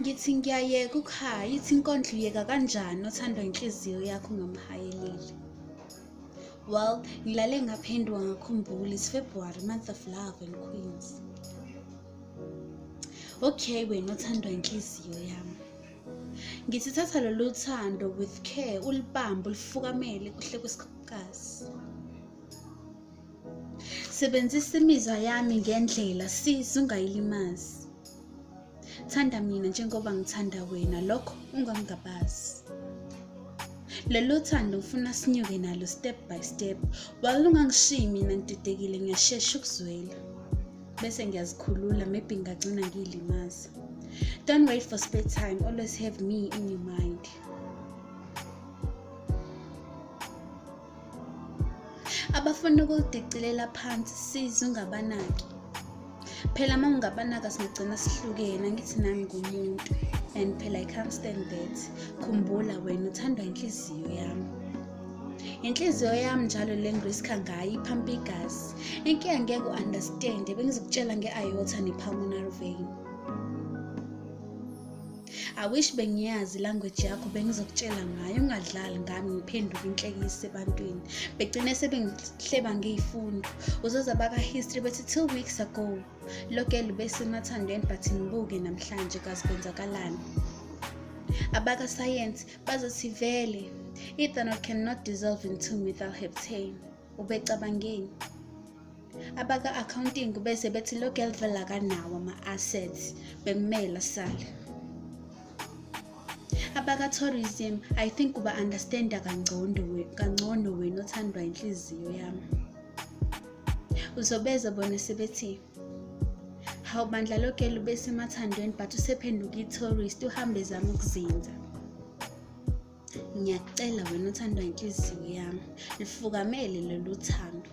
Ngithi ngiyayeka ukuhaya, ithi inkondlo uyeka kanjani othandwa inhliziyo yakho ungamhayeleli? Well, ngilale ngaphenduka ngakhumbula it's February, month of love and queens. Okay, wena othandwa inhliziyo yami. Ngithi thatha lolu thando with care, ulibambe, ulifukamele kuhle kwesikhathi. Sebenzisa imizwa yami ngendlela, siza ungayilimazi. Thanda mina njengoba ngithanda wena, lokho ungangabazi. Lolu thando ngifuna sinyuke nalo step by step. Walungangishiyi mina ngididekile ngiyashesha ukuzwela. Bese ngiyazikhulula maybe ngagcina ngiyilimaza. Don't wait for spare time, always have me in your mind. Abafuna ukudicilela phansi siza ungabanaki. Phela uma ungabanaka singagcina sihlukene, ngithi nami ngumuntu. And phela I can't stand that. Khumbula wena uthandwa inhliziyo yami. Inhliziyo yami njalo le ngiriskha ngayo iphampa igazi. Inkinga ngeke u-understand, bengizokutshela nge-aorta ne-pulmonary vein. I wish bengiyazi language yakho bengizokutshela ngayo, ungadlali ngami ngiphenduke inhlekisa ebantwini. Begcine sebengihleba ngeyifundo. Uzoza baka-history bethi 2 weeks ago. Lokelo besemathandweni but ngibuke namhlanje kazi kwenzakalani. Abaka-science bazothi vele ethanol cannot dissolve into methyl heptane. Ubecabangeni. Abaka-accounting bese bethi lokelo vela kanawo ama-assets bekumele sale. Abaka-tourism, I think uba-understanda kangcono wena othandwa inhliziyo yami. Uzobeza bona sebethi, hawu bandla lokelo besemathandweni but usephenduka i-tourist uhambe zama ukuzinza. Ngiyakucela wena othandwa inhliziyo yami, lifukamele lolu thando.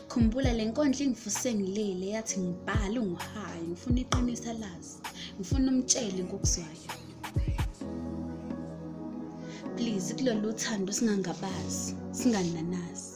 Khumbula le nkondlo ingivuse ngilele yathi ngibhale ungihaye, ngifuna iqinisa lazi, ngifuna umtshele ngokuzwayo. Please kulolu thando singangabazi, singananazi.